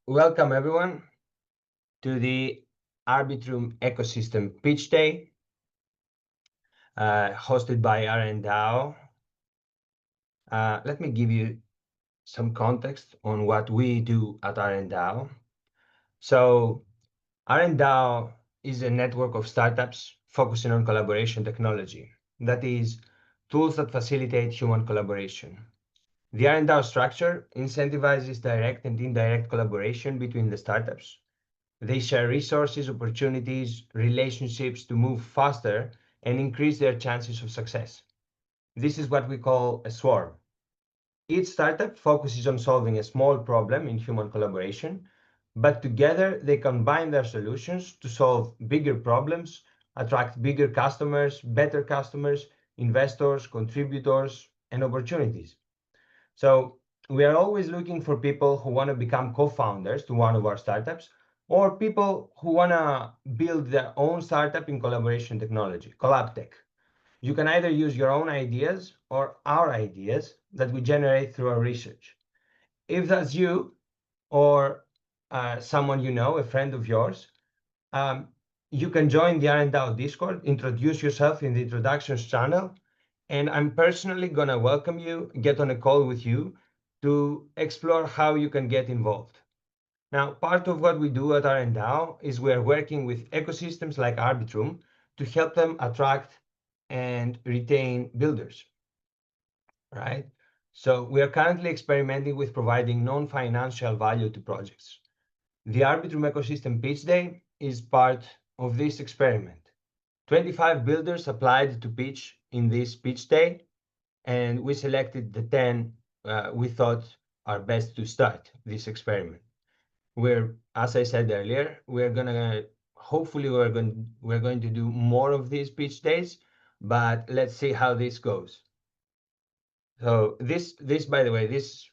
Welcome everyone to the Arbitrum Ecosystem Pitch Day, hosted by RnDAO. Let me give you some context on what we do at RnDAO. So RnDAO is a network of startups focusing on collaboration technology. That is, tools that facilitate human collaboration. The RnDAO structure incentivizes direct and indirect collaboration between the startups. They share resources, opportunities, relationships to move faster and increase their chances of success. This is what we call a swarm. Each startup focuses on solving a small problem in human collaboration, but together they combine their solutions to solve bigger problems, attract bigger customers, better customers, investors, contributors, and opportunities. So we are always looking for people who want to become co-founders to one of our startups, or people who want to build their own startup in collaboration technology, collab tech. You can either use your own ideas or our ideas that we generate through our research. If that's you or someone you know, a friend of yours, you can join the RnDAO Discord, introduce yourself in the introductions channel, and I'm personally going to welcome you, get on a call with you to explore how you can get involved. Now, part of what we do at RnDAO is we're working with ecosystems like Arbitrum to help them attract and retain builders, right? So we are currently experimenting with providing non-financial value to projects. The Arbitrum Ecosystem Pitch Day is part of this experiment. 25 builders applied to pitch in this pitch day, and we selected the 10 we thought are best to start this experiment. As I said earlier, hopefully we're going to do more of these pitch days, but let's see how this goes. So this by the way, this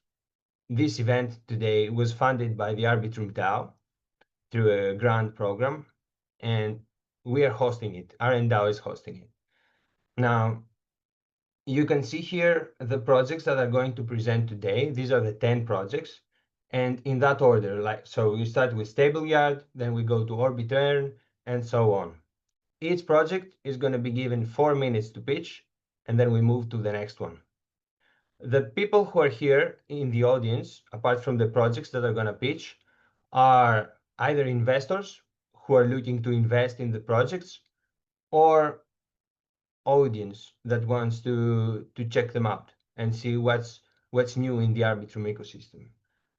event today was funded by the Arbitrum DAO through a grant program, and we are hosting it. RnDAO is hosting it. Now, you can see here the projects that are going to present today. These are the 10 projects. And in that order, so we start with StableYard, then we go to Arbitrum, and so on. Each project is going to be given 4 minutes to pitch, and then we move to the next one. The people who are here in the audience, apart from the projects that are going to pitch, are either investors who are looking to invest in the projects, or audience that wants to check them out and see what's new in the Arbitrum ecosystem.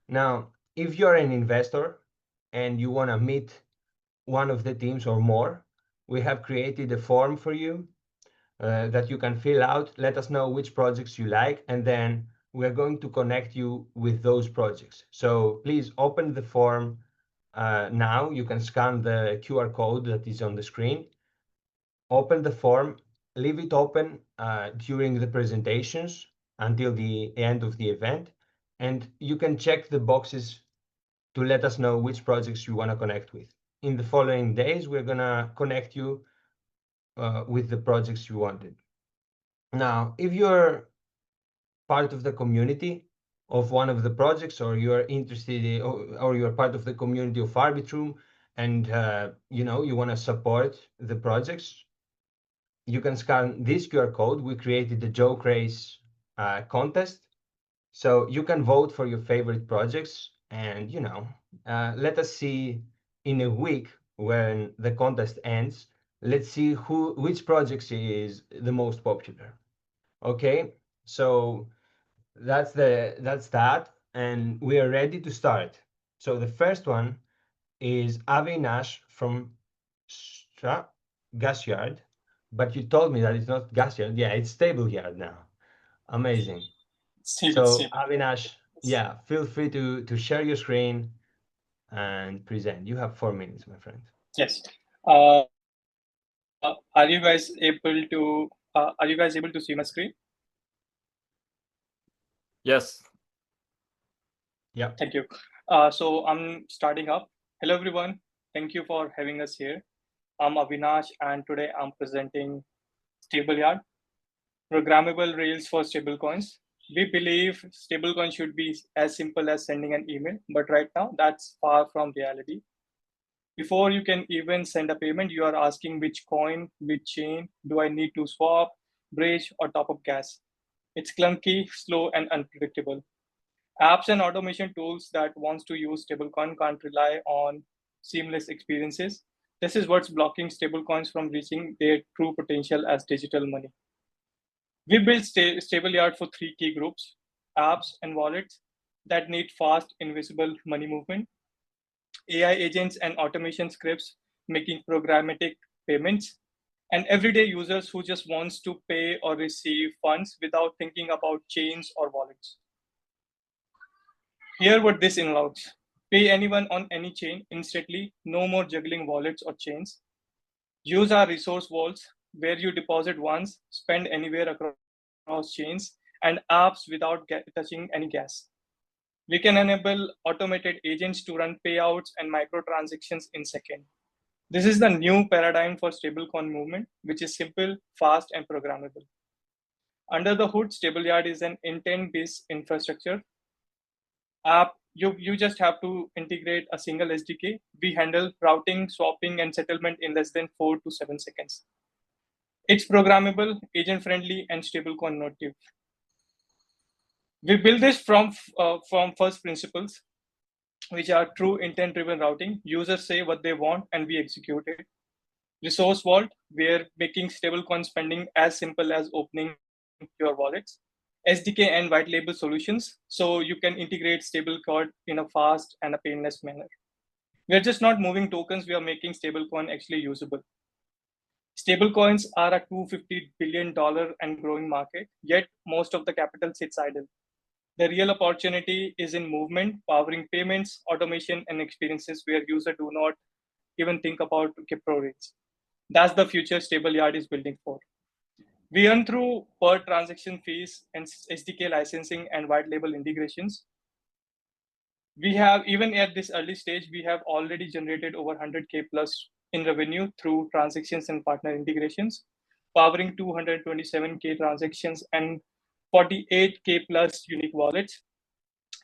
Now, if you're an investor and you want to meet one of the teams or more, we have created a form for you that you can fill out. Let us know which projects you like, and then we're going to connect you with those projects. So please open the form now. You can scan the QR code that is on the screen. Open the form, leave it open during the presentations until the end of the event, and you can check the boxes to let us know which projects you want to connect with. In the following days, we're going to connect you with the projects you wanted. Now, if you're part of the community of one of the projects, or you're interested in, or you're part of the community of Arbitrum, and you want to support the projects, you can scan this QR code. We created the joke race contest, so you can vote for your favorite projects, and let us see in a week when the contest ends. Let's see which projects is the most popular. Okay, so that's that, and we are ready to start. So the first one is Avinash from Gasyard, but you told me that it's not Gasyard. Yeah, it's StableYard now. Amazing. So Avinash, yeah, feel free to share your screen and present. You have 4 minutes, my friend. Yes. Are you guys able to see my screen? Yes. Yeah. Thank you. So I'm starting up. Hello, everyone. Thank you for having us here. I'm Avinash, and today I'm presenting StableYard, programmable rails for stablecoins. We believe stablecoins should be as simple as sending an email, but right now that's far from reality. Before you can even send a payment, you are asking which coin, which chain, do I need to swap, bridge, or top up gas? It's clunky, slow, and unpredictable. Apps and automation tools that wants to use stablecoin can't rely on seamless experiences. This is what's blocking stablecoins from reaching their true potential as digital money. We built StableYard for three key groups: apps and wallets that need fast, invisible money movement, AI agents and automation scripts making programmatic payments, and everyday users who just wants to pay or receive funds without thinking about chains or wallets. Here what this unlocks: pay anyone on any chain instantly, no more juggling wallets or chains. Use our resource vaults where you deposit once, spend anywhere across chains, and apps without touching any gas. We can enable automated agents to run payouts and microtransactions in seconds. This is the new paradigm for stablecoin movement, which is simple, fast, and programmable. Under the hood, StableYard is an intent-based infrastructure app. You just have to integrate a single SDK. We handle routing, swapping, and settlement in less than 4 to 7 seconds. It's programmable, agent-friendly, and stablecoin native. We build this from first principles, which are true intent-driven routing. Users say what they want, and we execute it. Resource vault, we're making stablecoin spending as simple as opening your wallets. SDK and white label solutions, so you can integrate stablecoin in a fast and a painless manner. We're just not moving tokens, we are making stablecoin actually usable. Stablecoins are a $250 billion and growing market, yet most of the capital sits idle. The real opportunity is in movement, powering payments, automation, and experiences where users do not even think about crypto rates. That's the future StableYard is building for. We earn through per transaction fees and SDK licensing and white label integrations. We have, even at this early stage, we have already generated over 100K plus in revenue through transactions and partner integrations, powering 227K transactions and 48K plus unique wallets.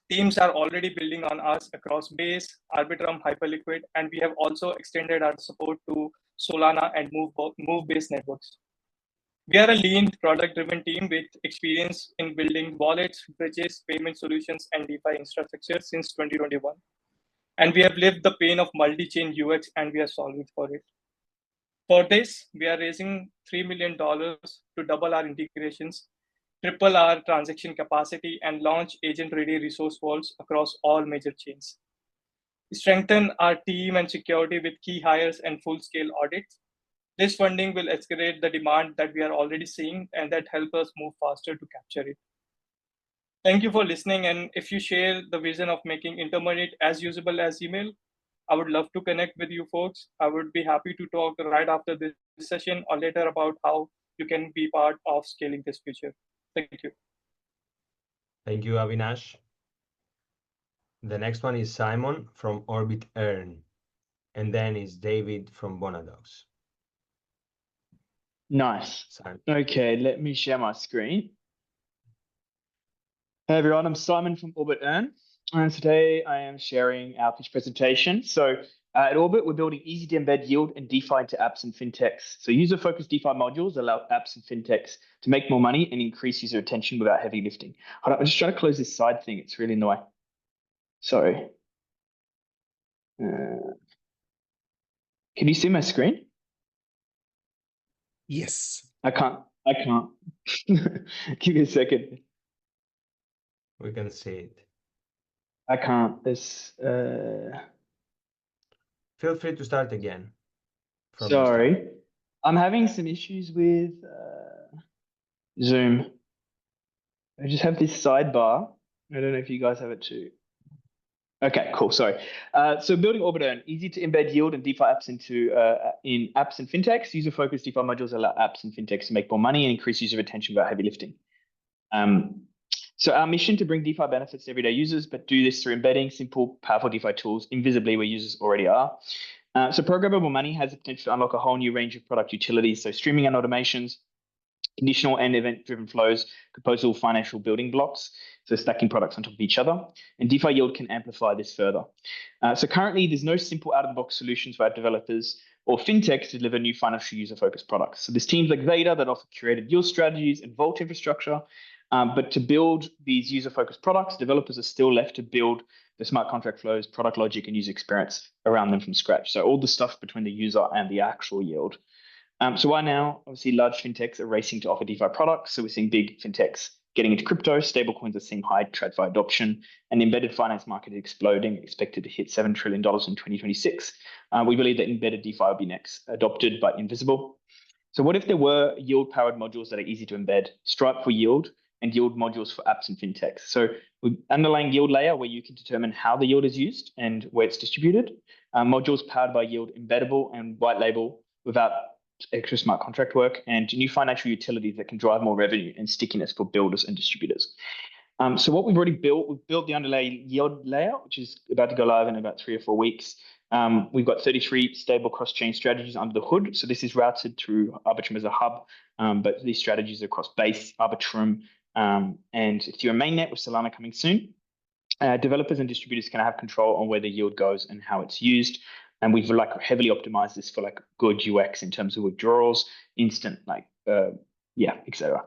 Teams are already building on us across Base, Arbitrum, Hyperliquid, and we have also extended our support to Solana and Move-based networks. We are a lean, product-driven team with experience in building wallets, bridges, payment solutions, and DeFi infrastructure since 2021. And we have lived the pain of multi-chain UX, and we are solving for it. For this, we are raising $3 million to double our integrations, triple our transaction capacity, and launch agent-ready resource vaults across all major chains. Strengthen our team and security with key hires and full-scale audits. This funding will escalate the demand that we are already seeing and that help us move faster to capture it. Thank you for listening. And if you share the vision of making intermediate as usable as email, I would love to connect with you folks. I would be happy to talk right after this session or later about how you can be part of scaling this future. Thank you. Thank you, Avinash. The next one is Simon from Orbit Earn, and then is David from Bonadogs. Nice. Simon. Okay, let me share my screen. Hey everyone, I'm Simon from Orbit Earn, and today I am sharing our pitch presentation. So at Orbit, we're building easy to embed yield and DeFi into apps and fintechs. So user-focused DeFi modules allow apps and fintechs to make more money and increase user retention without heavy lifting. Hold on, I'm just trying to close this side thing. It's really annoying. Sorry. Can you see my screen? Yes. I can't. Give me a second. We can see it. I can't. This. Feel free to start again. Sorry, I'm having some issues with Zoom. I just have this sidebar. I don't know if you guys have it too. Okay, cool. Sorry. So building Orbit Earn, easy to embed yield and DeFi apps into in apps and fintechs. User-focused DeFi modules allow apps and fintechs to make more money and increase user retention without heavy lifting. So our mission to bring DeFi benefits to everyday users, but do this through embedding simple, powerful DeFi tools invisibly where users already are. So programmable money has the potential to unlock a whole new range of product utilities. So streaming and automations, conditional and event-driven flows, composable financial building blocks, so stacking products on top of each other. And DeFi Yield can amplify this further. So currently, there's no simple out-of-the-box solutions for our developers or fintechs to deliver new financial user-focused products. So there's teams like Veda that offer curated yield strategies and vault infrastructure. But to build these user-focused products, developers are still left to build the smart contract flows, product logic, and user experience around them from scratch. So all the stuff between the user and the actual yield. So why now? Obviously, large fintechs are racing to offer DeFi products. So we're seeing big fintechs getting into crypto. Stablecoins are seeing high TradFi adoption, and the embedded finance market is exploding, expected to hit $7 trillion in 2026. We believe that embedded DeFi will be next, adopted but invisible. So what if there were yield-powered modules that are easy to embed, Stripe for yield, and yield modules for apps and fintechs? So with underlying yield layer where you can determine how the yield is used and where it's distributed, modules powered by yield embeddable and white label without extra smart contract work, and new financial utilities that can drive more revenue and stickiness for builders and distributors. So what we've already built, we've built the underlying yield layer, which is about to go live in about 3 or 4 weeks. We've got 33 stable cross-chain strategies under the hood. So this is routed through Arbitrum as a hub, but these strategies are across Base, Arbitrum, and Ethereum mainnet with Solana coming soon. Developers and distributors can have control on where the yield goes and how it's used. And we've heavily optimized this for good UX in terms of withdrawals, instant etc.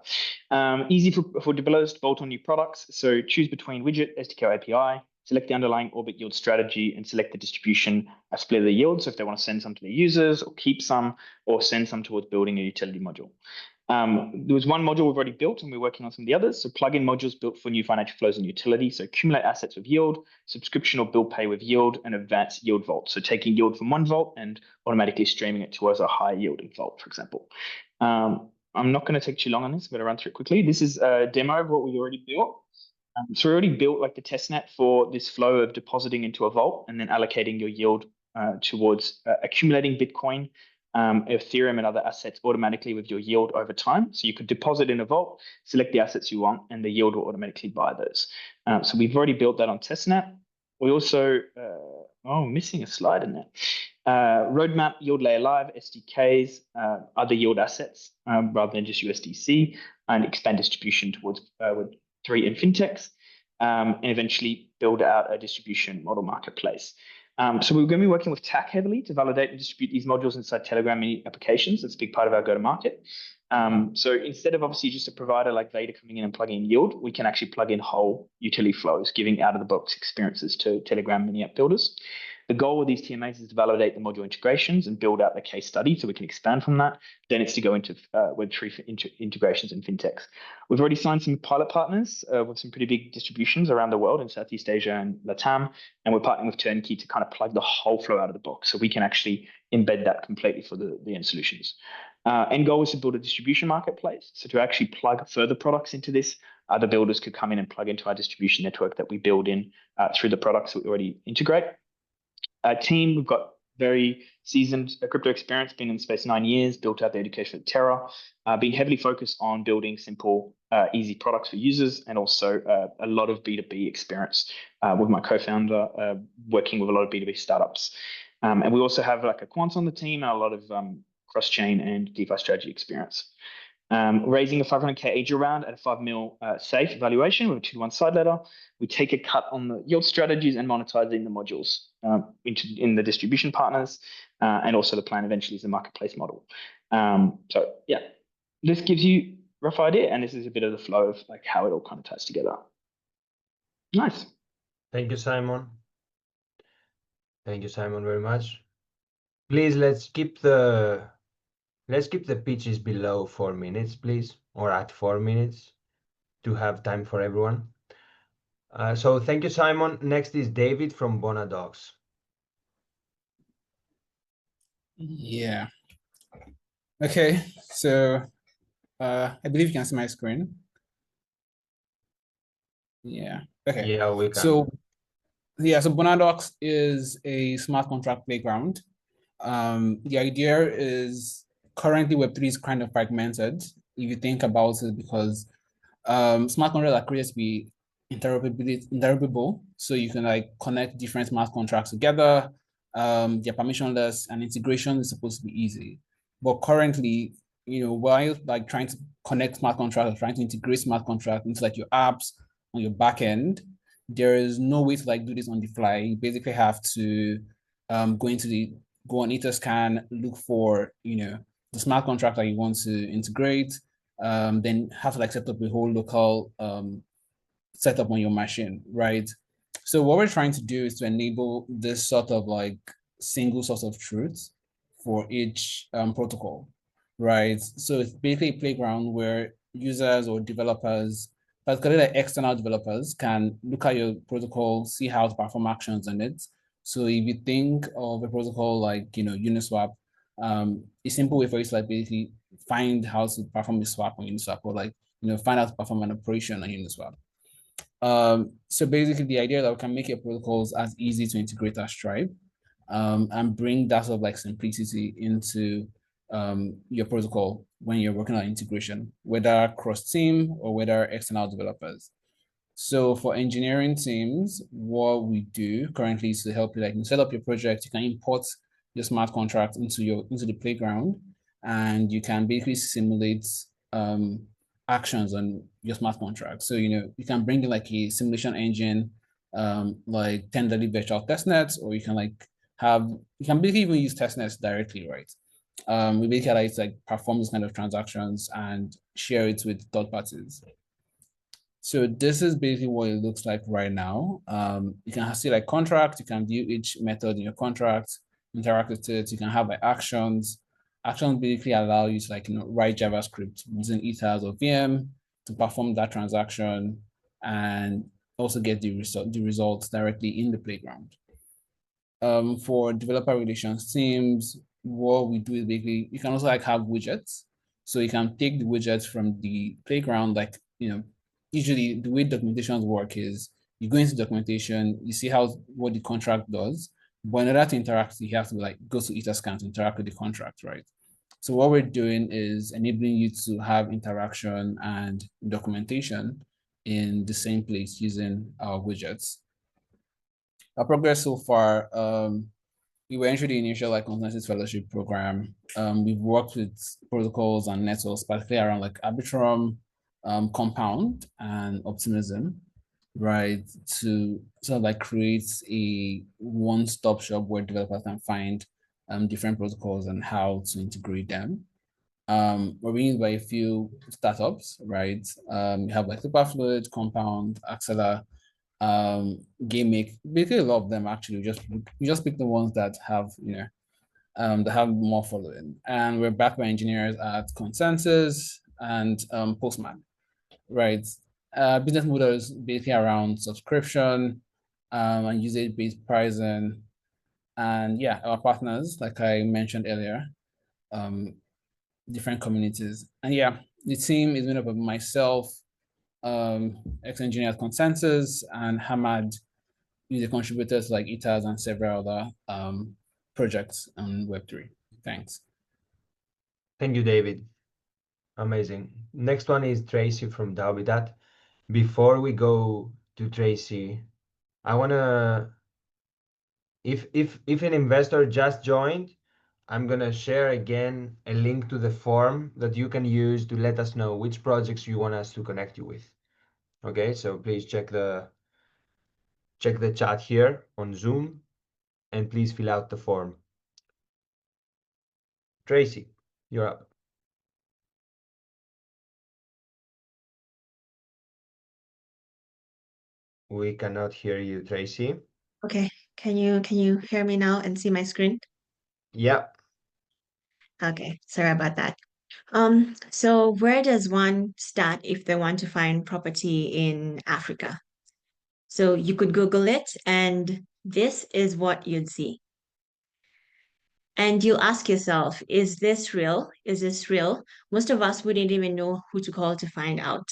Easy for developers to bolt on new products. So choose between widget, SDK, or API, select the underlying Orbit yield strategy, and select the distribution split of the yield. So if they want to send some to their users, or keep some, or send some towards building a utility module. There was one module we've already built, and we're working on some of the others. So plugin modules built for new financial flows and utility. So accumulate assets with yield, subscription or bill pay with yield, and advanced yield vault. So taking yield from one vault and automatically streaming it towards a high yielding vault, for example. I'm not going to take too long on this. I'm going to run through it quickly. This is a demo of what we already built. So we already built the testnet for this flow of depositing into a vault and then allocating your yield towards accumulating Bitcoin, Ethereum, and other assets automatically with your yield over time. So you could deposit in a vault, select the assets you want, and the yield will automatically buy those. So we've already built that on testnet. We also, missing a slide in there. Roadmap, yield layer live, SDKs, other yield assets rather than just USDC, and expand distribution towards Web3 and fintechs, and eventually build out a distribution model marketplace. So we're going to be working with TAC heavily to validate and distribute these modules inside Telegram mini applications. That's a big part of our go-to-market. So instead of obviously just a provider like Veda coming in and plugging in yield, we can actually plug in whole utility flows, giving out-of-the-box experiences to Telegram mini app builders. The goal of these TMAs is to validate the module integrations and build out the case study so we can expand from that. Then it's to go into Web3 integrations and fintechs. We've already signed some pilot partners with some pretty big distributions around the world in Southeast Asia and LATAM, and we're partnering with Turnkey to kind of plug the whole flow out of the box so we can actually embed that completely for the end solutions. End goal is to build a distribution marketplace. So to actually plug further products into this, other builders could come in and plug into our distribution network that we build in through the products that we already integrate. Team, we've got very seasoned crypto experience, been in the space 9 years, built out the education at Terra, been heavily focused on building simple, easy products for users, and also a lot of B2B experience with my co-founder, working with a lot of B2B startups. And we also have a quant on the team and a lot of cross-chain and DeFi strategy experience. Raising a 500K angel round at a 5 mil safe valuation with a 2-to-1 side letter. We take a cut on the yield strategies and monetizing the modules in the distribution partners, and also the plan eventually is the marketplace model. So yeah, this gives you a rough idea, and this is a bit of the flow of how it all kind of ties together. Nice. Thank you, Simon. Thank you, Simon, very much. Please, let's keep the pitches below 4 minutes, please, or at 4 minutes to have time for everyone. So thank you, Simon. Next is David from Bonadogs. Yeah. Okay, so I believe you can see my screen. Yeah. Okay. Yeah, we can. So Bonadogs is a smart contract playground. The idea is currently Web3 is kind of fragmented, if you think about it, because smart contracts are created to be interoperable, so you can connect different smart contracts together they're permissionless, and integration is supposed to be easy. But currently, while like trying to connect smart contracts or trying to integrate smart contracts into like your apps on your back end, there is no way to like do this on the fly. You basically have to go on Etherscan, look for the smart contract that you want to integrate, then have to like set up a whole local setup on your machine, right? So what we're trying to do is to enable this sort of like single source of truth for each protocol, right? So it's basically a playground where users or developers, particularly like external developers, can look at your protocol, see how to perform actions on it. So if you think of a protocol like Uniswap, a simple way for you to like basically find how to perform a swap on Uniswap, or like find out to perform an operation on Uniswap. So basically the idea that we can make your protocols as easy to integrate as Stripe, and bring that sort of like simplicity into your protocol when you're working on integration, whether cross-team or whether external developers. So for engineering teams, what we do currently is to help you like set up your project. You can import your smart contract into the playground, and you can basically simulate actions on your smart contract. So you can bring in like a simulation engine, like Tenderly virtual testnets, or you can basically even use testnets directly, right? We basically like perform this kind of transactions and share it with third parties. So this is basically what it looks like right now. You can see like contract, you can view each method in your contract, interact with it. You can have like actions. Actions basically allow you to like write JavaScript using Ethers or VM to perform that transaction and also get the results directly in the playground. For developer relations teams, what we do is basically you can also like have widgets. So you can take the widgets from the playground, like usually the way documentations work is you go into documentation, you see what the contract does, but in order to interact, you have to like go to Etherscan to interact with the contract, right? So what we're doing is enabling you to have interaction and documentation in the same place using our widgets. Our progress so far, we were into the initial like consensus fellowship program. We've worked with protocols and networks, particularly around like Arbitrum, Compound, and Optimism, right? To sort of like create a one-stop shop where developers can find different protocols and how to integrate them. We're being used by a few startups, right? We have like Superfluid, Compound, Axela, GameMake, basically a lot of them actually. We just pick the ones that have that have more following, and we're backed by engineers at Consensus and Postman, right? Business model is basically around subscription and usage-based pricing, and yeah, our partners, like I mentioned earlier, different communities, and yeah, the team is made up of myself, ex-engineer at Consensus, and Hamad, who's a contributor to like Ethers and several other projects on Web3. Thanks. Thank you, David. Amazing. Next one is Tracy from DAO. Before we go to Tracy, I wanna, if an investor just joined, I'm gonna share again a link to the form that you can use to let us know which projects you want us to connect you with. Okay, so please check the chat here on Zoom, and please fill out the form. Tracy, you're up. We cannot hear you, Tracy. Okay, can you hear me now and see my screen? Yeah. Okay, sorry about that. So where does one start if they want to find property in Africa? So you could Google it, and this is what you'd see. And you'll ask yourself, is this real? Is this real? Most of us wouldn't even know who to call to find out.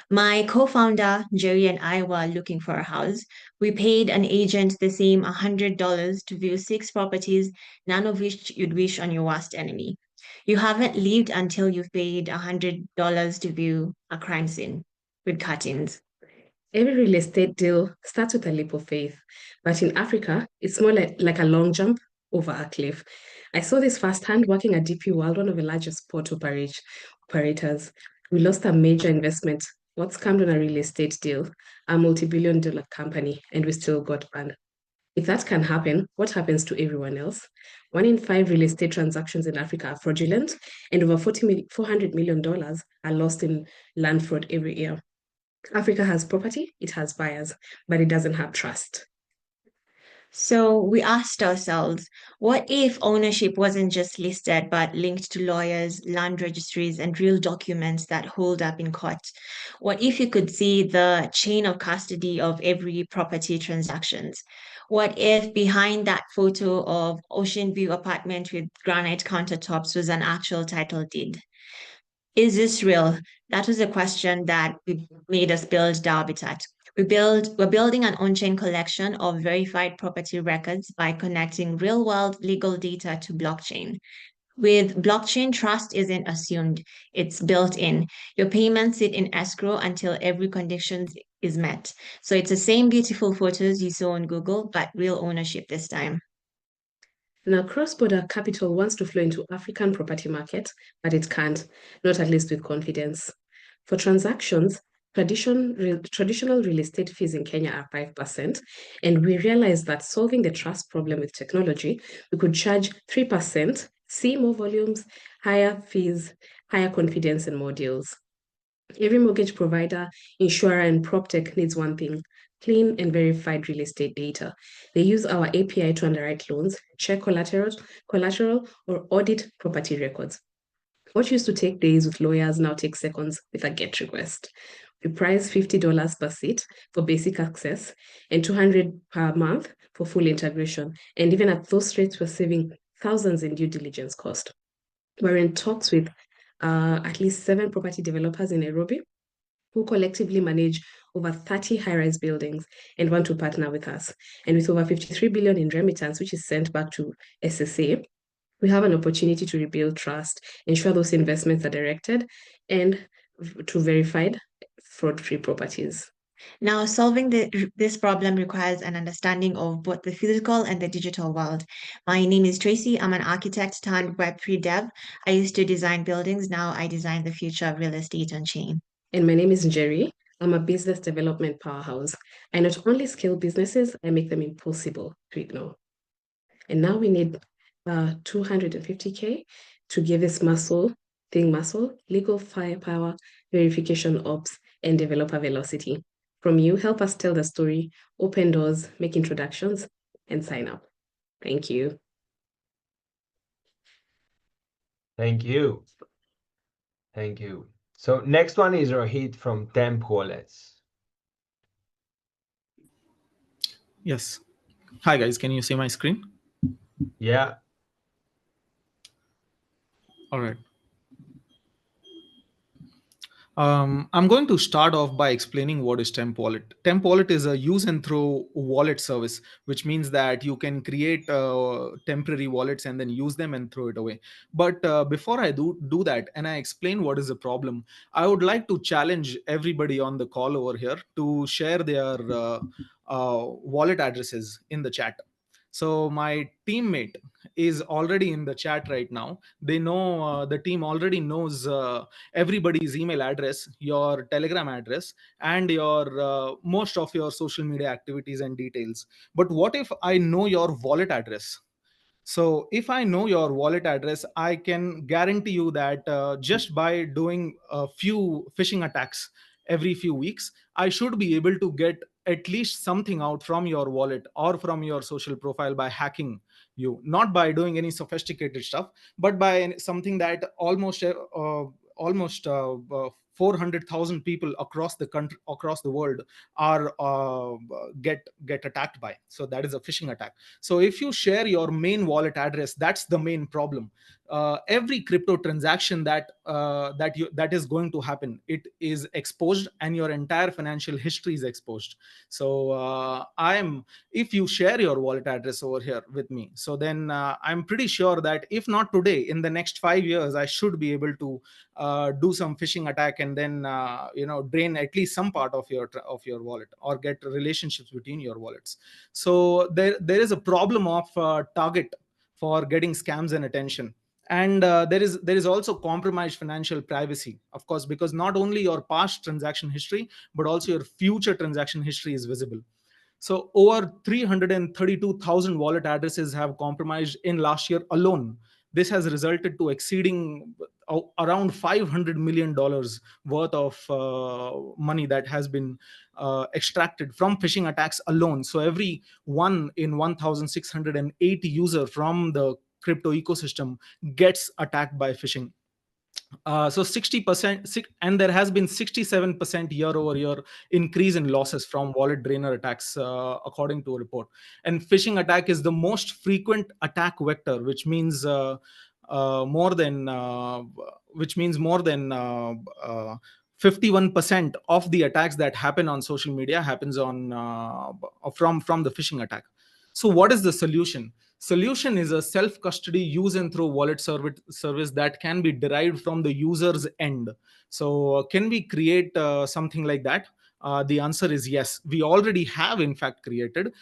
My co-founder, Jerry, and I were looking for a house. We paid an agent the same $100 to view 6 properties, none of which you'd wish on your worst enemy. You haven't lived until you've paid $100 to view a crime scene with curtains. Every real estate deal starts with a leap of faith, but in Africa, it's more like a long jump over a cliff. I saw this firsthand working at DP World, one of the largest port operators. We lost a major investment, got scammed on a real estate deal, a multi-billion-dollar company, and we still got banned. If that can happen, what happens to everyone else? 1 in 5 real estate transactions in Africa are fraudulent, and over $400 million are lost in land fraud every year. Africa has property, it has buyers, but it doesn't have trust. So we asked ourselves, what if ownership wasn't just listed, but linked to lawyers, land registries, and real documents that hold up in court? What if you could see the chain of custody of every property transactions? What if behind that photo of ocean view apartment with granite countertops was an actual title deed? Is this real? That was a question that made us build the Habitat. We're building an on-chain collection of verified property records by connecting real-world legal data to blockchain. With blockchain, trust isn't assumed, it's built in. Your payments sit in escrow until every condition is met. So it's the same beautiful photos you saw on Google, but real ownership this time. Now, cross-border capital wants to flow into African property market, but it can't, not at least with confidence. For transactions, traditional real estate fees in Kenya are 5%, and we realized that solving the trust problem with technology, we could charge 3%, see more volumes, higher fees, higher confidence, and more deals. Every mortgage provider, insurer, and PropTech needs one thing: clean and verified real estate data. They use our API to underwrite loans, check collateral, or audit property records. What used to take days with lawyers now takes seconds with a GET request. We price $50 per seat for basic access and $200 per month for full integration. And even at those rates, we're saving thousands in due diligence cost. We're in talks with at least 7 property developers in Nairobi who collectively manage over 30 high-rise buildings and want to partner with us. And with over 53 billion in remittance, which is sent back to SSA, we have an opportunity to rebuild trust, ensure those investments are directed, and to verified fraud-free properties. Now, solving this problem requires an understanding of both the physical and the digital world. My name is Tracy. I'm an architect turned Web3 dev. I used to design buildings. Now I design the future of real estate on chain. And my name is Jerry. I'm a business development powerhouse. I not only scale businesses, I make them impossible to ignore. And now we need 250K to give this muscle, legal firepower, verification ops, and developer velocity. From you, help us tell the story, open doors, make introductions, and sign up. Thank you. Thank you. Thank you. So next one is Rohit from Temp Wallets. Yes. Hi, guys. Can you see my screen? Yeah. All right. I'm going to start off by explaining what is Temp Wallet. Temp Wallet is a use and throw wallet service, which means that you can create temporary wallets and then use them and throw it away. But before I do that and I explain what is the problem, I would like to challenge everybody on the call over here to share their wallet addresses in the chat. So my teammate is already in the chat right now. They know, the team already knows everybody's email address, your Telegram address, and your most of your social media activities and details. But what if I know your wallet address? So if I know your wallet address, I can guarantee you that just by doing a few phishing attacks every few weeks, I should be able to get at least something out from your wallet or from your social profile by hacking you, not by doing any sophisticated stuff, but by something that almost 400,000 people across the country, across the world are get attacked by. So that is a phishing attack. So if you share your main wallet address, that's the main problem. Every crypto transaction that is going to happen, it is exposed, and your entire financial history is exposed. So if you share your wallet address over here with me, so then I'm pretty sure that if not today, in the next 5 years, I should be able to do some phishing attack and then drain at least some part of your wallet or get relationships between your wallets. So there is a problem of target for getting scams and attention. And there is also compromised financial privacy, of course, because not only your past transaction history but also your future transaction history is visible. So over 332,000 wallet addresses have compromised in last year alone. This has resulted to exceeding around $500 million worth of money that has been extracted from phishing attacks alone. So every 1 in 1,680 user from the crypto ecosystem gets attacked by phishing. So 60%, and there has been 67% year over year increase in losses from wallet drainer attacks, according to a report. And phishing attack is the most frequent attack vector, which means more than 51% of the attacks that happen on social media happens on from the phishing attack. So what is the solution? Solution is a self-custody use and throw wallet service that can be derived from the user's end. So can we create something like that? The answer is yes. We already have, in fact, created.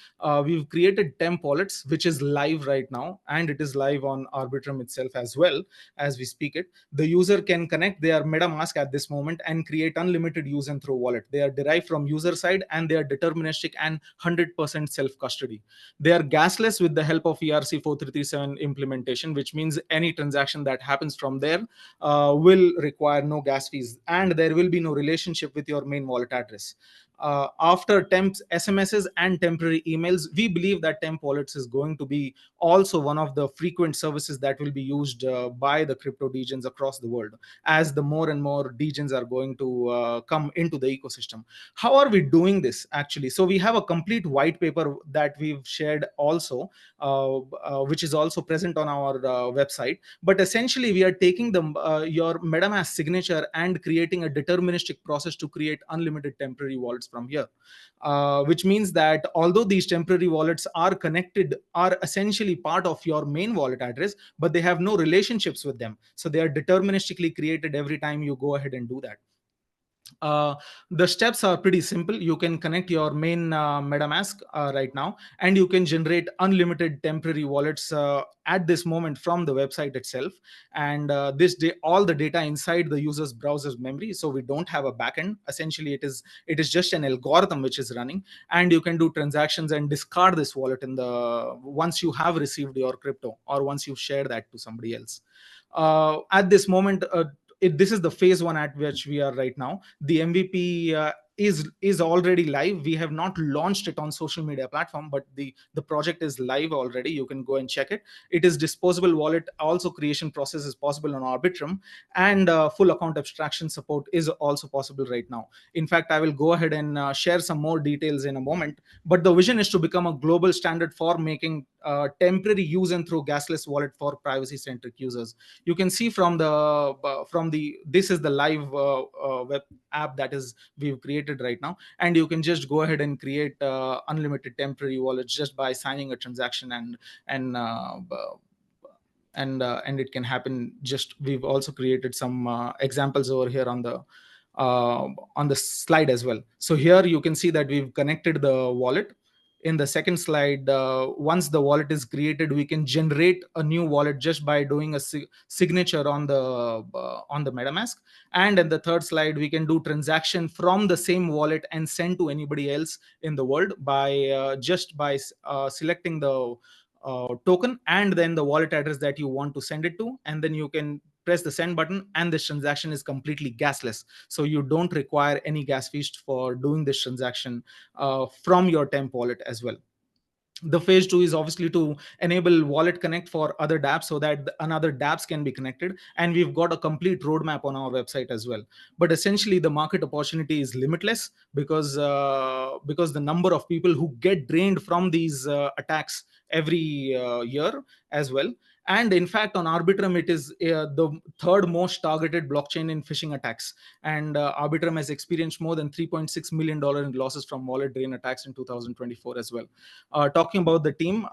We've created temp wallets, which is live right now, and it is live on Arbitrum itself as well as we speak it. The user can connect their MetaMask at this moment and create unlimited use and throw wallet. They are derived from user side and they are deterministic and 100% self-custody. They are gasless with the help of ERC 4337 implementation, which means any transaction that happens from there will require no gas fees, and there will be no relationship with your main wallet address. After temps, SMSs, and temporary emails, we believe that temp wallets is going to be also one of the frequent services that will be used by the crypto degens across the world, as the more and more degens are going to come into the ecosystem. How are we doing this actually? So we have a complete white paper that we've shared also, which is also present on our website. But essentially, we are taking your MetaMask signature and creating a deterministic process to create unlimited temporary wallets from here, which means that although these temporary wallets are connected, are essentially part of your main wallet address, but they have no relationships with them. So they are deterministically created every time you go ahead and do that. The steps are pretty simple. You can connect your main MetaMask right now, and you can generate unlimited temporary wallets at this moment from the website itself. And all the data inside the user's browser's memory. So we don't have a backend. Essentially, it is just an algorithm which is running, and you can do transactions and discard this wallet once you have received your crypto or once you share that to somebody else. At this moment, this is the phase 1 at which we are right now. The MVP is already live. We have not launched it on social media platform, but the project is live already. You can go and check it. It is disposable wallet. Also, creation process is possible on Arbitrum, and full account abstraction support is also possible right now. In fact, I will go ahead and share some more details in a moment. But the vision is to become a global standard for making temporary use and through gasless wallet for privacy-centric users. You can see this is the live web app that we've created right now, and you can just go ahead and create unlimited temporary wallets just by signing a transaction, and it can happen. We've also created some examples over here on the slide as well. So here you can see that we've connected the wallet. In the second slide, once the wallet is created, we can generate a new wallet just by doing a signature on the MetaMask. And in the third slide, we can do transaction from the same wallet and send to anybody else in the world by selecting the token and then the wallet address that you want to send it to, and then you can press the send button, and this transaction is completely gasless. So you don't require any gas fees for doing this transaction from your temp wallet as well. The phase 2 is obviously to enable wallet connect for other dApps so that another dApps can be connected. And we've got a complete roadmap on our website as well. But essentially, the market opportunity is limitless because the number of people who get drained from these attacks every year as well. And in fact, on Arbitrum, it is the third most targeted blockchain in phishing attacks. And Arbitrum has experienced more than $3.6 million in losses from wallet drain attacks in 2024 as well. Talking about the team,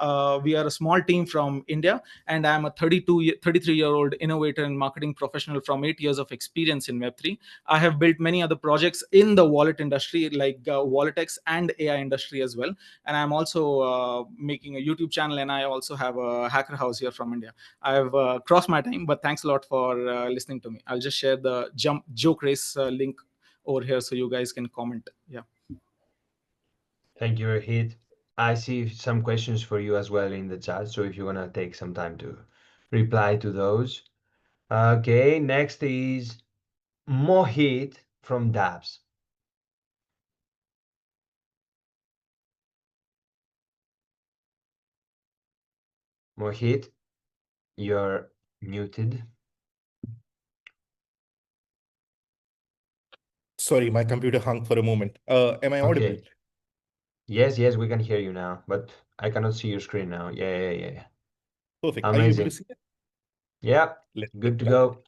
we are a small team from India, and I'm a 33-year-old innovator and marketing professional from 8 years of experience in Web3. I have built many other projects in the wallet industry, like WalletX and AI industry as well. And I'm also making a YouTube channel, and I also have a hacker house here from India. I've crossed my time, but thanks a lot for listening to me. I'll just share the joke race link over here so you guys can comment. Yeah. Thank you, Rohit. I see some questions for you as well in the chat, so if you want to take some time to reply to those. Okay, next is Mohit from Dabs. Mohit, you're muted. Sorry, my computer hung for a moment. Am I audible? Okay. Yes, yes, we can hear you now, but I cannot see your screen now. Yeah. Perfect. Are you able to Amazing. see it? Yeah, Let's good to get started. go.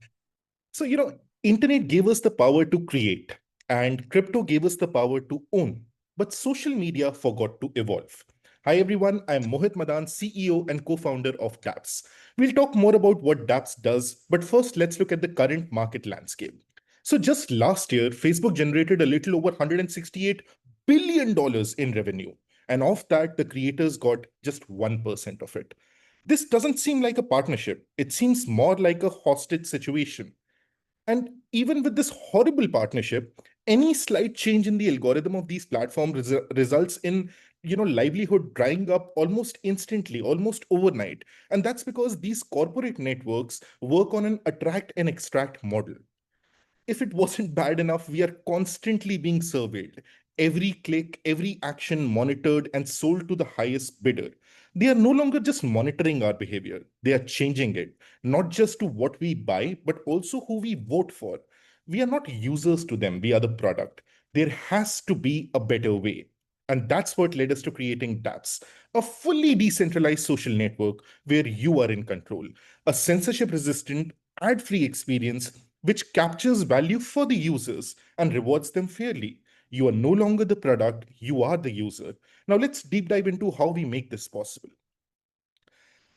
So, internet gave us the power to create, and crypto gave us the power to own. But social media forgot to evolve. Hi, everyone. I'm Mohit Madan, CEO and co-founder of dApps. We'll talk more about what dApps does, but first, let's look at the current market landscape. So just last year, Facebook generated a little over $168 billion in revenue. And of that, the creators got just 1% of it. This doesn't seem like a partnership. It seems more like a hostage situation. And even with this horrible partnership, any slight change in the algorithm of these platforms results in livelihood drying up almost instantly, almost overnight. And that's because these corporate networks work on an attract and extract model. If it wasn't bad enough, we are constantly being surveyed. Every click, every action monitored and sold to the highest bidder. They are no longer just monitoring our behavior, they are changing it, not just to what we buy, but also who we vote for. We are not users to them, we are the product. There has to be a better way. And that's what led us to creating dApps, a fully decentralized social network where you are in control, a censorship resistant, ad free experience which captures value for the users and rewards them fairly. You are no longer the product, you are the user. Now let's deep dive into how we make this possible.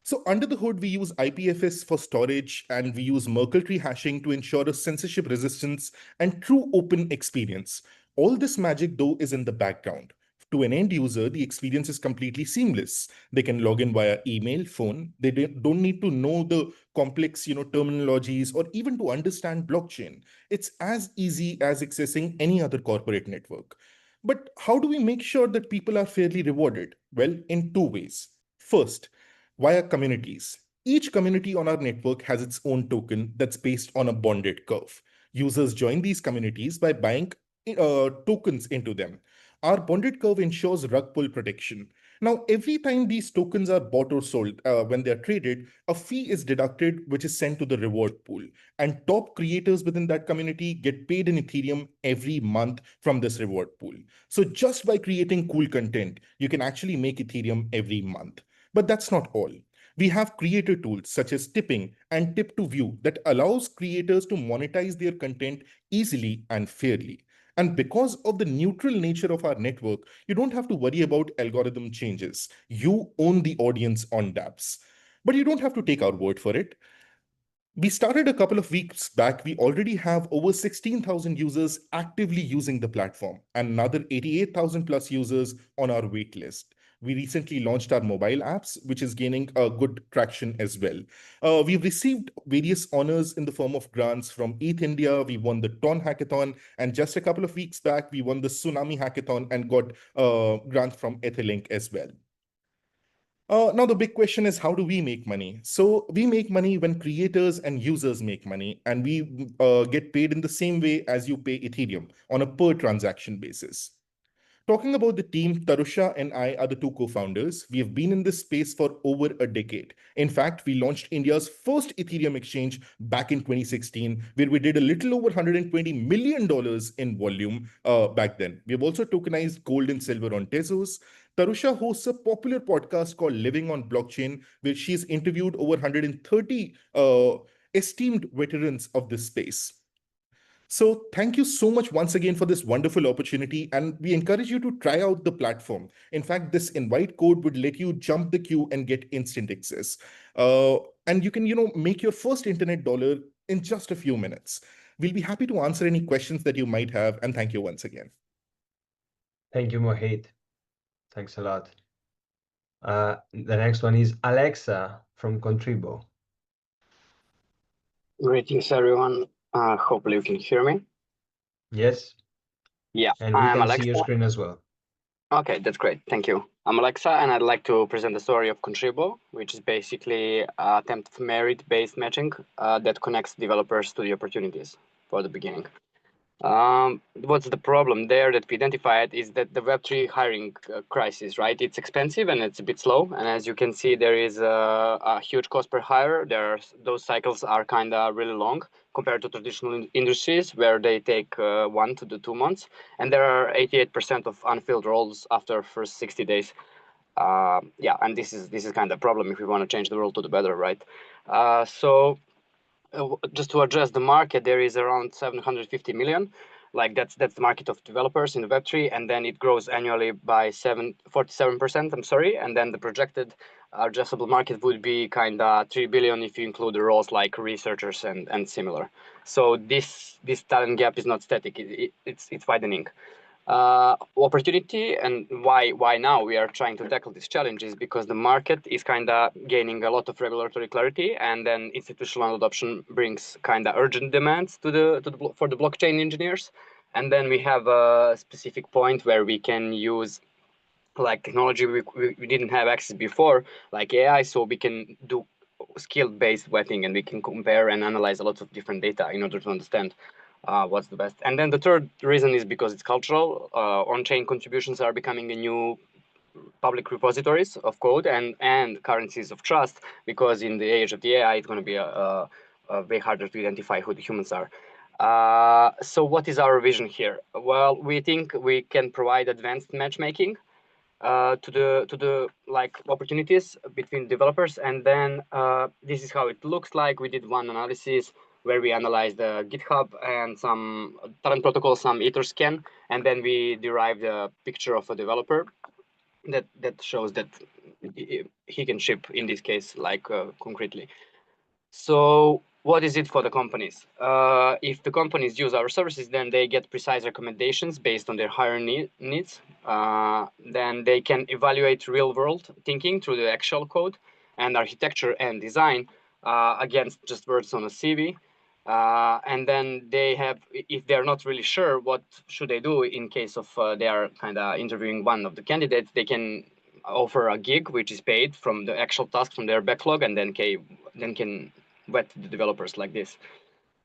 So under the hood, we use IPFS for storage and we use Merkle tree hashing to ensure a censorship resistance and true open experience. All this magic though is in the background. To an end user, the experience is completely seamless. They can log in via email, phone. They don't need to know the complex, terminologies or even to understand blockchain. It's as easy as accessing any other corporate network. But how do we make sure that people are fairly rewarded? Well, in two ways. First, via communities. Each community on our network has its own token that's based on a bonded curve. Users join these communities by buying tokens into them. Our bonded curve ensures rug pull protection. Now, every time these tokens are bought or sold, when they're traded, a fee is deducted, which is sent to the reward pool. And top creators within that community get paid in Ethereum every month from this reward pool. So just by creating cool content, you can actually make Ethereum every month. But that's not all. We have creator tools such as tipping and tip to view that allows creators to monetize their content easily and fairly. And because of the neutral nature of our network, you don't have to worry about algorithm changes. You own the audience on dApps. But you don't have to take our word for it. We started a couple of weeks back. We already have over 16,000 users actively using the platform and another 88,000 plus users on our wait list. We recently launched our mobile apps, which is gaining a good traction as well. We've received various honors in the form of grants from ETH India. We won the TON Hackathon, and just a couple of weeks back, we won the Tsunami Hackathon and got grants from Ethelink as well. Now, the big question is, how do we make money? So we make money when creators and users make money, and we get paid in the same way as you pay Ethereum on a per transaction basis. Talking about the team, Tarusha and I are the two co-founders. We have been in this space for over a decade. In fact, we launched India's first Ethereum exchange back in 2016, where we did a little over $120 million in volume back then. We have also tokenized gold and silver on Tezos. Tarusha hosts a popular podcast called Living on Blockchain, where she's interviewed over 130 esteemed veterans of this space. So thank you so much once again for this wonderful opportunity, and we encourage you to try out the platform. In fact, this invite code would let you jump the queue and get instant access. And you can, make your first internet dollar in just a few minutes. We'll be happy to answer any questions that you might have, and thank you once again. Thank you, Mohit. Thanks a lot. The next one is Alexa from Contribo. Greetings, everyone. Hopefully you can hear me. Yes. Yeah, And we I'm can Alexa. see your screen as well. Okay, that's great. Thank you. I'm Alexa, and I'd like to present the story of Contribo, which is basically an attempt of merit-based matching that connects developers to the opportunities for the beginning. What's the problem there that we identified is that the Web3 hiring crisis, right? It's expensive and it's a bit slow. And as you can see, there is a huge cost per hire. Those cycles are kind of really long compared to traditional industries where they take 1 to 2 months. And there are 88% of unfilled roles after first 60 days. Yeah, and this is kind of a problem if we want to change the world to the better, right? Just to address the market, there is around 750 million. Like that's the market of developers in the Web3, and then it grows annually by 47%. I'm sorry, and then the projected addressable market would be kind of 3 billion if you include the roles like researchers and similar. So this talent gap is not static; it's widening. Opportunity and why now we are trying to tackle this challenge is because the market is kind of gaining a lot of regulatory clarity, and then institutional adoption brings kind of urgent demands for the blockchain engineers. And then we have a specific point where we can use like technology we didn't have access before, like AI, so we can do skill-based vetting, and we can compare and analyze a lot of different data in order to understand what's the best. And then the third reason is because it's cultural. On-chain contributions are becoming a new public repositories of code and currencies of trust, because in the age of the AI, it's going to be way harder to identify who the humans are. So what is our vision here? Well, we think we can provide advanced matchmaking to the like opportunities between developers, and then this is how it looks like. We did one analysis where we analyzed the GitHub and some talent protocol, some Etherscan, and then we derived a picture of a developer that shows that he can ship in this case, like concretely. So what is it for the companies? If the companies use our services, then they get precise recommendations based on their hire needs. Then they can evaluate real-world thinking through the actual code and architecture and design against just words on a CV. And then they have, if they're not really sure what should they do in case of they are kind of interviewing one of the candidates, they can offer a gig which is paid from the actual task from their backlog, and then can vet the developers like this.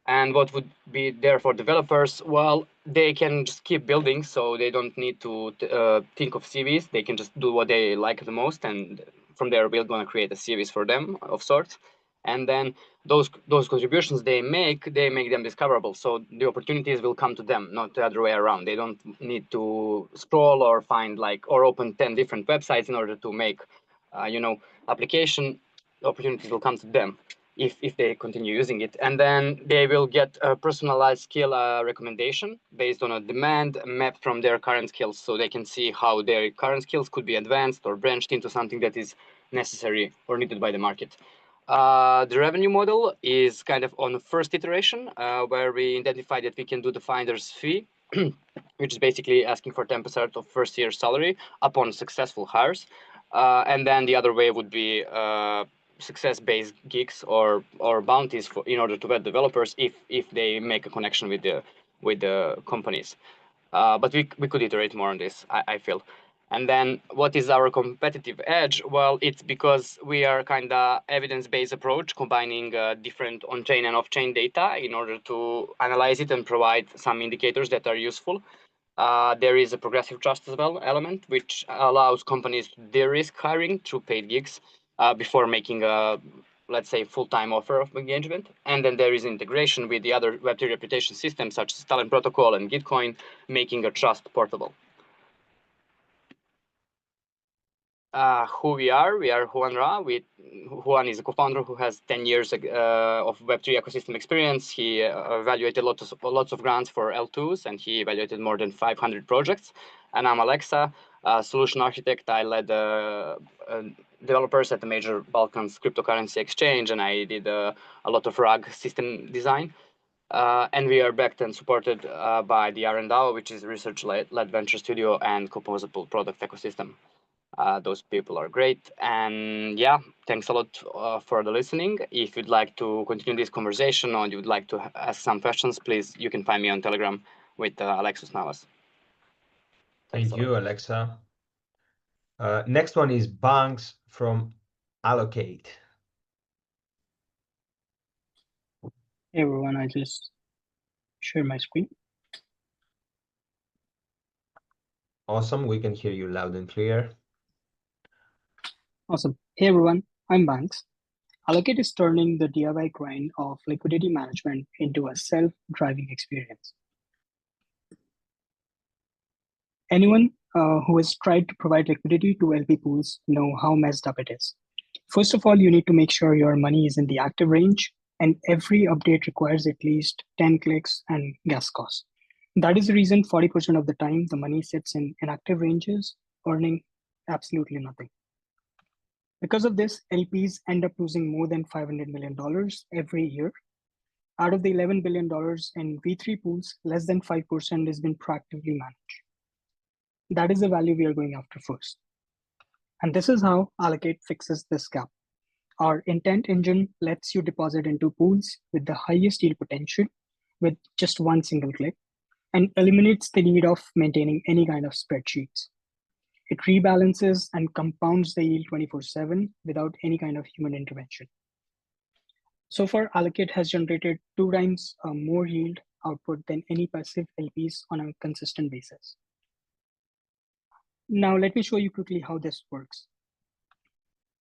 And what would be there for developers? Well, they can just keep building, so they don't need to think of CVs. They can just do what they like the most, and from there we're going to create a series for them of sorts. And then those contributions they make them discoverable. So the opportunities will come to them, not the other way around. They don't need to scroll or find or open 10 different websites in order to make, application. Opportunities will come to them if they continue using it. And then they will get a personalized skill recommendation based on a demand map from their current skills. So they can see how their current skills could be advanced or branched into something that is necessary or needed by the market. The revenue model is kind of on the first iteration where we identified that we can do the finder's fee, which is basically asking for 10% of first year's salary upon successful hires. And then the other way would be success-based gigs or bounties in order to vet developers if they make a connection with the companies. But we could iterate more on this, I feel. And then what is our competitive edge? Well, it's because we are kind of evidence-based approach, combining different on-chain and off-chain data in order to analyze it and provide some indicators that are useful. There is a progressive trust as well element, which allows companies to de-risk hiring through paid gigs before making a, let's say, full-time offer of engagement. And then there is integration with the other Web3 reputation systems such as Talent Protocol and Gitcoin, making a trust portable. Who we are Juan Ra. Juan is a co-founder who has 10 years of Web3 ecosystem experience. He evaluated lots of grants for L2s, and he evaluated more than 500 projects. And I'm Alexa, a solution architect. I led developers at the major Balkans cryptocurrency exchange, and I did a lot of RAG system design. And we are backed and supported by the RnDAO, which is a research-led venture studio and composable product ecosystem. Those people are great. And yeah, thanks a lot for the listening. If you'd like to continue this conversation or you'd like to ask some questions, please, you can find me on Telegram with Alexis Navas. Thank you, Alexa. Next one is Banks from Allocate. Hey everyone, I just share my screen. Awesome, we can hear you loud and clear. Awesome. Hey everyone, I'm Banks. Allocate is turning the DIY grind of liquidity management into a self-driving experience. Anyone who has tried to provide liquidity to LP pools know how messed up it is. First of all, you need to make sure your money is in the active range, and every update requires at least 10 clicks and gas costs. That is the reason 40% of the time the money sits in inactive ranges, earning absolutely nothing. Because of this, LPs end up losing more than $500 million every year. Out of the $11 billion in V3 pools, less than 5% has been proactively managed. That is the value we are going after first. And this is how Allocate fixes this gap. Our intent engine lets you deposit into pools with the highest yield potential with just one single click, and eliminates the need of maintaining any kind of spreadsheets. It rebalances and compounds the yield 24/7 without any kind of human intervention. So far, Allocate has generated 2 times more yield output than any passive LPs on a consistent basis. Now, let me show you quickly how this works.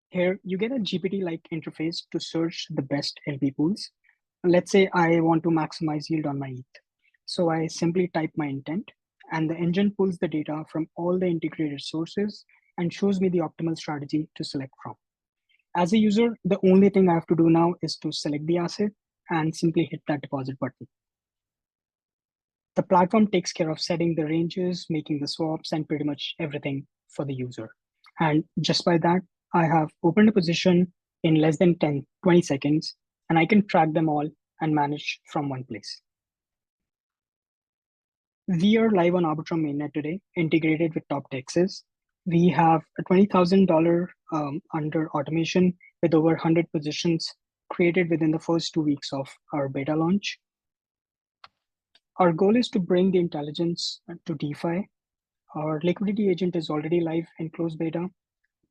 Here, you get a GPT-like interface to search the best LP pools. Let's say I want to maximize yield on my ETH. So I simply type my intent, and the engine pulls the data from all the integrated sources and shows me the optimal strategy to select from. As a user, the only thing I have to do now is to select the asset and simply hit that deposit button. The platform takes care of setting the ranges, making the swaps, and pretty much everything for the user. And just by that, I have opened a position in less than 20 seconds, and I can track them all and manage from one place. We are live on Arbitrum mainnet today, integrated with top DEXs. We have a $20,000 under automation with over 100 positions created within the first 2 weeks of our beta launch. Our goal is to bring the intelligence to DeFi. Our liquidity agent is already live in closed beta.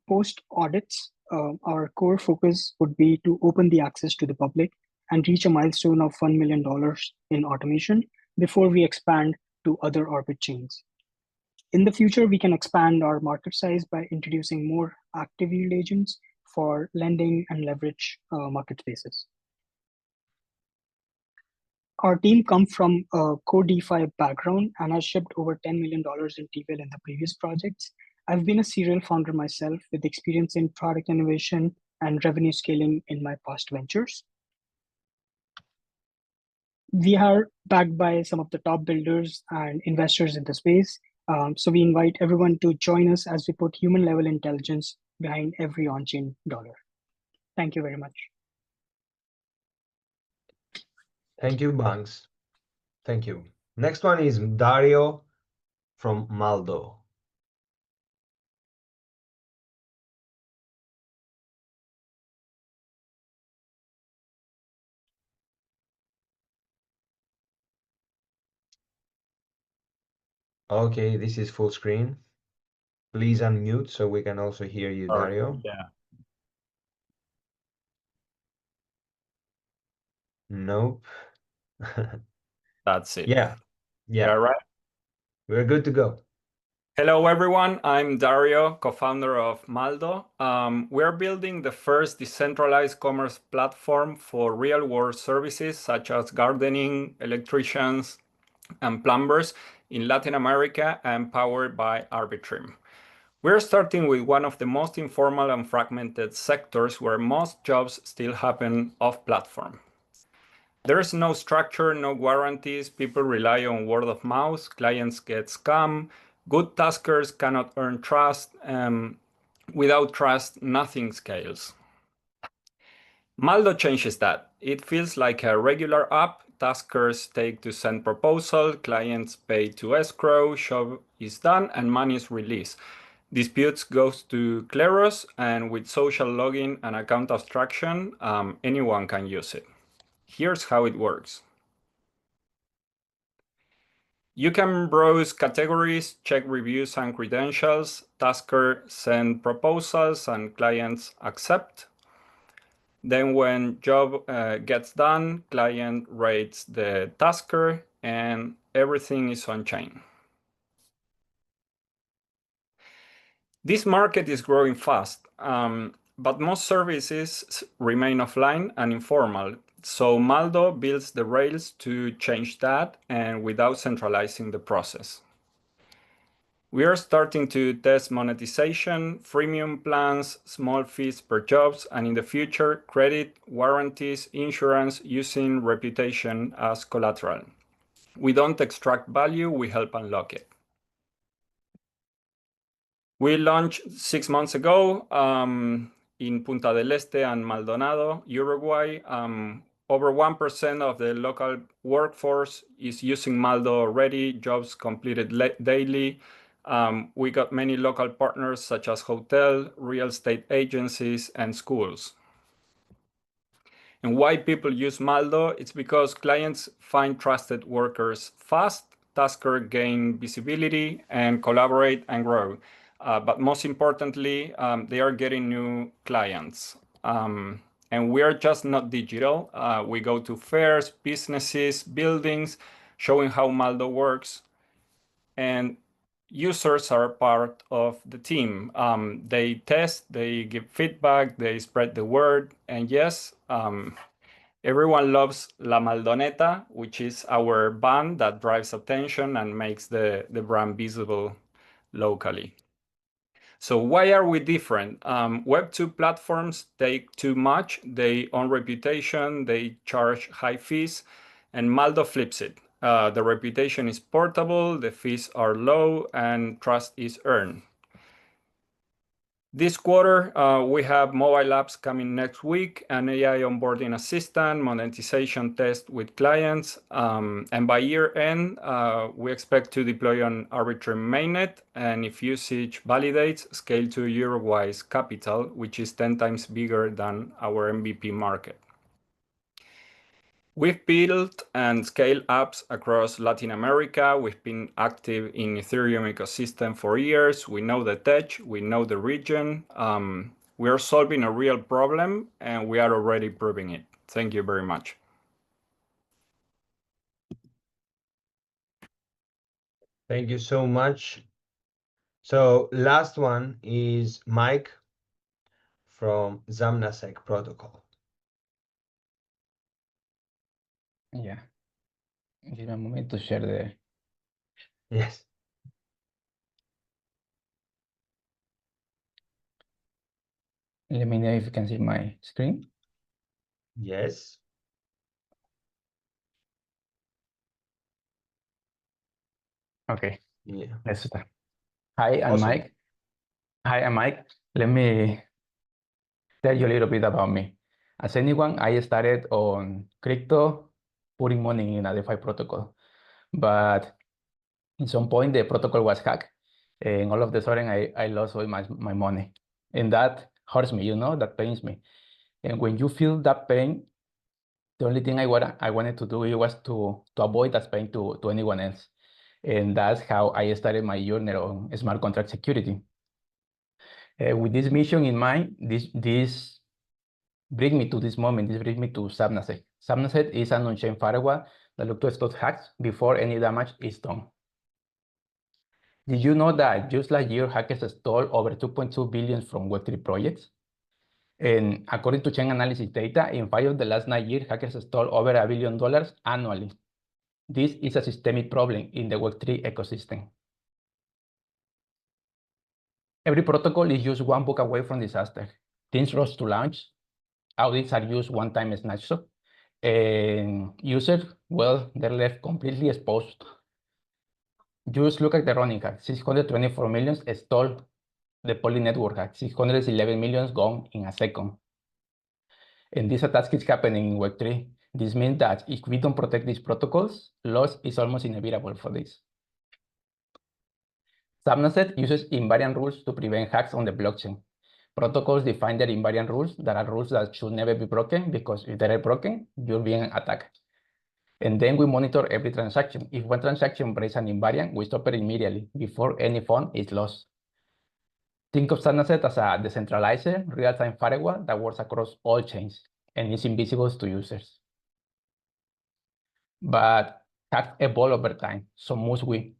Post audits, our core focus would be to open the access to the public and reach a milestone of $1 million in automation before we expand to other Orbit chains. In the future, we can expand our market size by introducing more active yield agents for lending and leverage market spaces. Our team comes from a core DeFi background and has shipped over $10 million in TVL in the previous projects. I've been a serial founder myself with experience in product innovation and revenue scaling in my past ventures. We are backed by some of the top builders and investors in the space. So we invite everyone to join us as we put human level intelligence behind every on-chain dollar. Thank you very much. Thank you, Banks. Thank you. Next one is Dario from Maldo. Okay, this is full screen. Please unmute so we can also hear you, Dario. Yeah, Nope. that's it. Yeah. Yeah, right. We're good to go. Hello, everyone. I'm Dario, co-founder of Maldo. We're building the first decentralized commerce platform for real-world services such as gardening, electricians, and plumbers in Latin America and powered by Arbitrum. We're starting with one of the most informal and fragmented sectors where most jobs still happen off-platform. There's no structure, no guarantees. People rely on word of mouth. Clients get scammed. Good taskers cannot earn trust. Without trust, nothing scales. Maldo changes that. It feels like a regular app. Taskers take to send proposal, clients pay to escrow, job is done, and money is released. Disputes goes to Kleros, and with social login and account abstraction, anyone can use it. Here's how it works. You can browse categories, check reviews and credentials, tasker send proposals and clients accept. Then when job gets done, client rates the tasker and everything is on chain. This market is growing fast, but most services remain offline and informal. So Maldo builds the rails to change that and without centralizing the process. We are starting to test monetization, freemium plans, small fees per jobs, and in the future, credit, warranties, insurance using reputation as collateral. We don't extract value, we help unlock it. We launched 6 months ago in Punta del Este and Maldonado, Uruguay. Over 1% of the local workforce is using Maldo already, jobs completed daily. We got many local partners such as hotel, real estate agencies, and schools. And why people use Maldo? It's because clients find trusted workers fast, taskers gain visibility, and collaborate and grow. But most importantly, they are getting new clients. And we are just not digital. We go to fairs, businesses, buildings, showing how Maldo works. And users are part of the team. They test, they give feedback, they spread the word. And yes, everyone loves La Maldoneta, which is our band that drives attention and makes the brand visible locally. So why are we different? Web2 platforms take too much. They own reputation, they charge high fees, and Maldo flips it. The reputation is portable, the fees are low, and trust is earned. This quarter, we have mobile apps coming next week, an AI onboarding assistant, monetization test with clients, and by year end, we expect to deploy on Arbitrum mainnet, and if usage validates, scale to Uruguay's capital, which is 10 times bigger than our MVP market. We've built and scaled apps across Latin America. We've been active in Ethereum ecosystem for years. We know the tech, we know the region. We are solving a real problem and we are already proving it. Thank you very much. Thank you so much. So last one is Mike from Zamnasec protocol. Yeah. Give me a moment to share the. Yes. Let me know if you can see my screen. Yes. Okay. Yeah. Let's start. Hi, I'm Awesome. Mike. Hi, I'm Mike. Let me tell you a little bit about me. As anyone, I started on crypto, putting money in a DeFi protocol. But at some point, the protocol was hacked. And all of a sudden, I lost all my money. And that hurts me, that pains me. And when you feel that pain, the only thing I wanted to do was to avoid that pain to anyone else. And that's how I started my journey on smart contract security. With this mission in mind, this brings me to this moment. This brings me to Zamnasec. Zamnasec is an on-chain firewall that looks to stop hacks before any damage is done. Did you know that just last year, hackers stole over 2.2 billion from Web3 projects? And according to Chain Analysis data, in 5 of the last 9 years, hackers stole over $1 billion annually. This is a systemic problem in the Web3 ecosystem. Every protocol is just one book away from disaster. Teams rush to launch. Audits are used one-time snapshot. And users, well, they're left completely exposed. Just look at the running hack. 624 million stole. The Poly network hack. 611 million gone in a second. And this attack is happening in Web3. This means that if we don't protect these protocols, loss is almost inevitable for this. Subnet uses invariant rules to prevent hacks on the blockchain. Protocols define their invariant rules that are rules that should never be broken, because if they are broken, you're being attacked. And then we monitor every transaction. If one transaction breaks an invariant, we stop it immediately before any fund is lost. Think of Subnet as a decentralized real-time firewall that works across all chains and is invisible to users. But hacks evolve over time, so must we.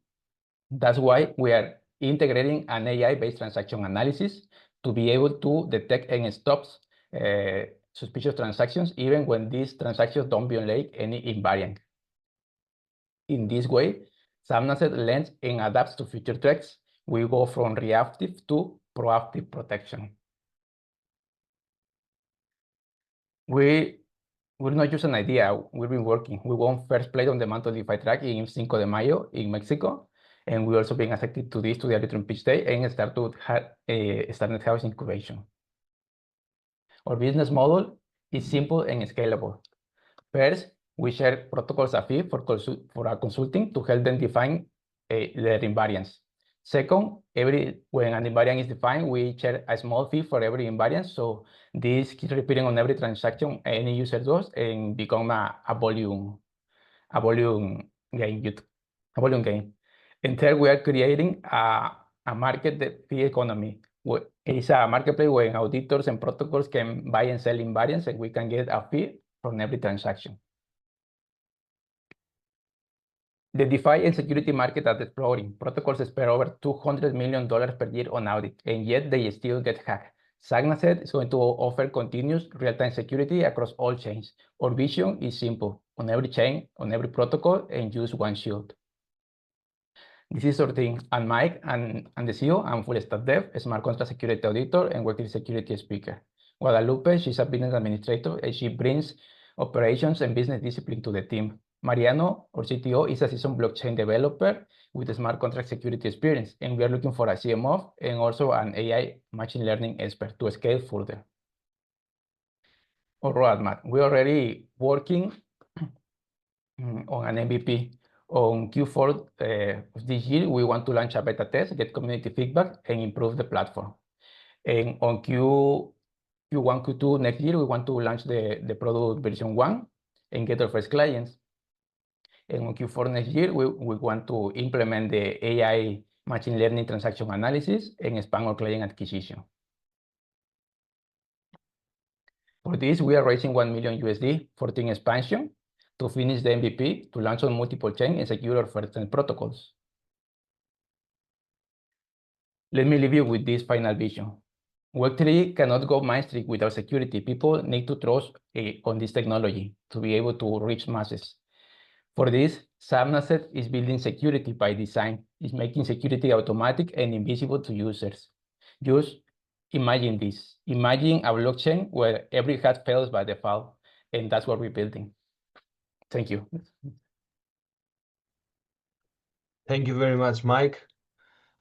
That's why we are integrating an AI-based transaction analysis to be able to detect and stop suspicious transactions, even when these transactions don't violate any invariant. In this way, Subnet learns and adapts to future threats. We go from reactive to proactive protection. We're not just an idea, we've been working. We won first place on the Mantle DeFi track in Cinco de Mayo in Mexico. And we're also being accepted to the Arbitrum Pitch Day and start to have Starnet House incubation. Our business model is simple and scalable. First, we share protocols a fee for our consulting to help them define their invariants. Second, when an invariant is defined, we share a small fee for every invariant. So this keeps repeating on every transaction any user does and become a volume gain. And third, we are creating a market fee economy. It's a marketplace where auditors and protocols can buy and sell invariants, and we can get a fee from every transaction. The DeFi and security market are exploding. Protocols spend over $200 million per year on audit, and yet they still get hacked. Subnet is going to offer continuous real-time security across all chains. Our vision is simple: on every chain, on every protocol, and use one shield. This is our team. I'm Mike, and the CEO. I'm full stack dev, smart contract security auditor, and Web3 security speaker. Guadalupe, she's a business administrator, and she brings operations and business discipline to the team. Mariano, our CTO, is a seasoned blockchain developer with a smart contract security experience, and we are looking for a CMO and also an AI machine learning expert to scale further. Our roadmap: we're already working on an MVP. On Q4 of this year, we want to launch a beta test, get community feedback, and improve the platform. And on Q1, Q2 next year, we want to launch the product version 1 and get our first clients. And on Q4 next year, we want to implement the AI machine learning transaction analysis and expand our client acquisition. For this, we are raising $1 million USD for team expansion, to finish the MVP, to launch on multiple chains and secure our first 10 protocols. Let me leave you with this final vision. Web3 cannot go mainstream without security. People need to trust on this technology to be able to reach masses. For this, Subnet is building security by design. It's making security automatic and invisible to users. Just imagine this. Imagine a blockchain where every hack fails by default, and that's what we're building. Thank you. Thank you very much, Mike.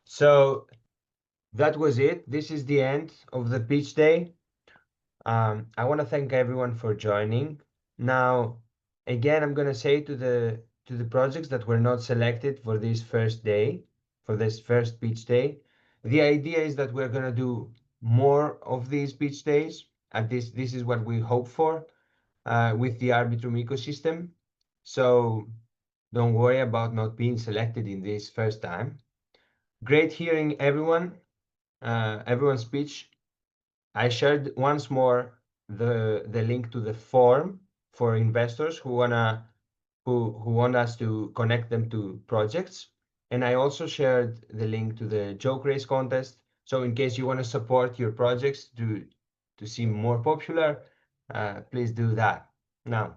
So that was it. This is the end of the pitch day. I want to thank everyone for joining. Now, again, I'm going to say to the projects that were not selected for this first day, for this first pitch day, the idea is that we're going to do more of these pitch days, and this is what we hope for with the Arbitrum ecosystem. So don't worry about not being selected in this first time. Great hearing everyone's speech. I shared once more the link to the form for investors who want us to connect them to projects. And I also shared the link to the joke race contest. So in case you want to support your projects to seem more popular, please do that. Now,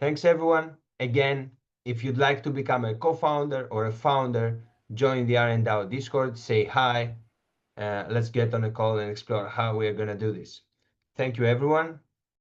thanks everyone. Again, if you'd like to become a co-founder or a founder, join the RnDAO Discord, say hi. Let's get on a call and explore how we are going to do this. Thank you, everyone.